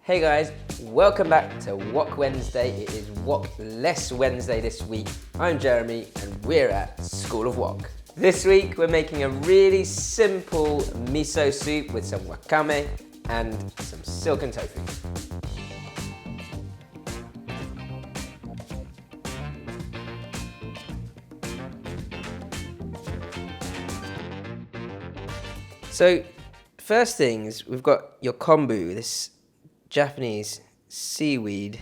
Hey guys, welcome back to Wok Wednesday. It is Wok Less Wednesday this week. I'm Jeremy and we're at School of Wok. This week we're making a really simple miso soup with some wakame and some silken tofu. So first things, we've got your kombu, this Japanese seaweed,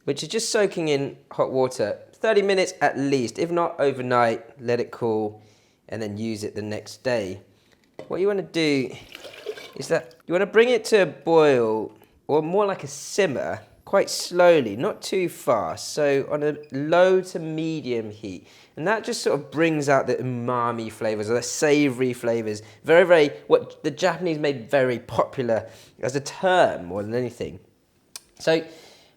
which is just soaking in hot water, 30 minutes at least, if not overnight, let it cool, and then use it the next day. What you want to do is that you want to bring it to a boil, or more like a simmer, quite slowly, not too fast, so on a low to medium heat. And that just sort of brings out the umami flavors, or the savory flavors. Very, what the Japanese made very popular as a term more than anything. So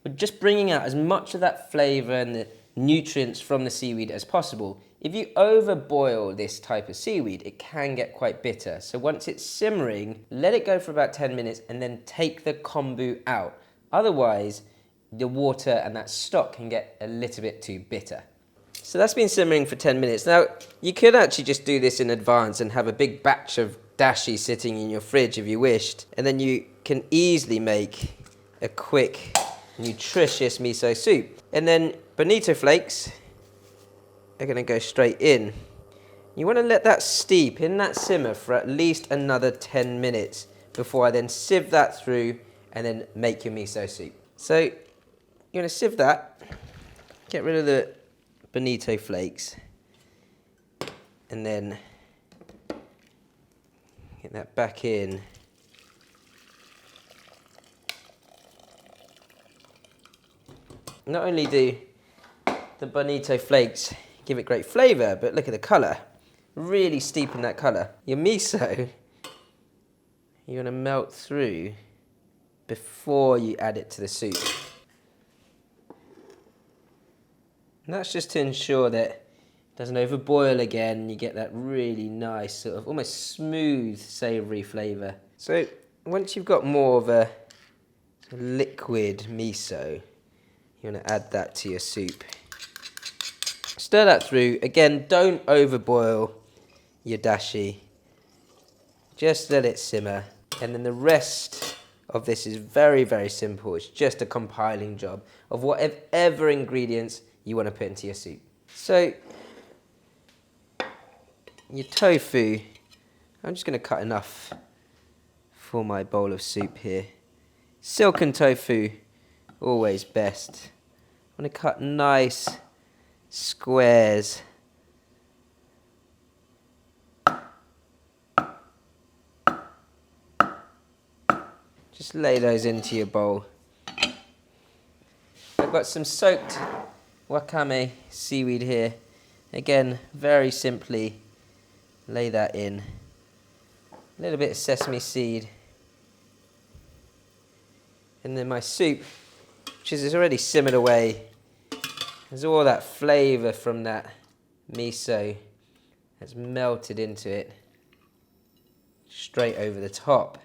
we're just bringing out as much of that flavor and the nutrients from the seaweed as possible. If you overboil this type of seaweed, it can get quite bitter. So once it's simmering, let it go for about 10 minutes and then take the kombu out. Otherwise, the water and that stock can get a little bit too bitter. So that's been simmering for 10 minutes. Now, you could actually just do this in advance and have a big batch of dashi sitting in your fridge if you wished. And then you can easily make a quick, nutritious miso soup. And then bonito flakes are going to go straight in. You want to let that steep in that simmer for at least another 10 minutes before I then sieve that through and then make your miso soup. So you're going to sieve that, get rid of the bonito flakes, and then get that back in. Not only do the bonito flakes give it great flavour, but look at the colour, really steep in that colour. Your miso, you're going to melt through before you add it to the soup. And that's just to ensure that it doesn't overboil again. You get that really nice sort of almost smooth savoury flavour. So once you've got more of a liquid miso, you want to add that to your soup. Stir that through. Again, don't overboil your dashi. Just let it simmer. And then the rest of this is very simple. It's just a compiling job of whatever ingredients you want to put into your soup. So your tofu, I'm just going to cut enough for my bowl of soup here. Silken tofu, always best. I'm going to cut nice squares. Just lay those into your bowl. I've got some soaked wakame seaweed here. Again, very simply lay that in. A little bit of sesame seed. And then my soup, which is already simmered away. There's all that flavour from that miso that's melted into it. Straight over the top.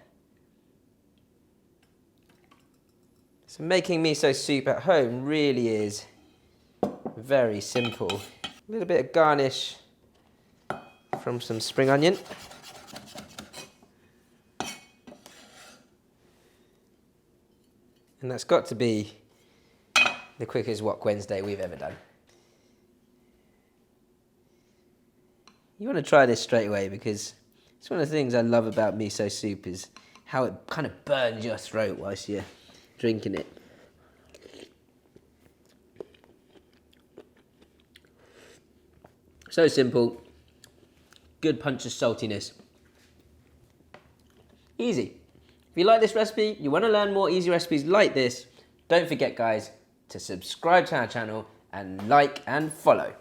So making miso soup at home really is very simple. A little bit of garnish from some spring onion. And that's got to be the quickest Wok Wednesday we've ever done. You want to try this straight away because it's one of the things I love about miso soup is how it kind of burns your throat whilst you're drinking it. So simple, good punch of saltiness. Easy. If you like this recipe, you want to learn more easy recipes like this, don't forget guys to subscribe to our channel and like and follow.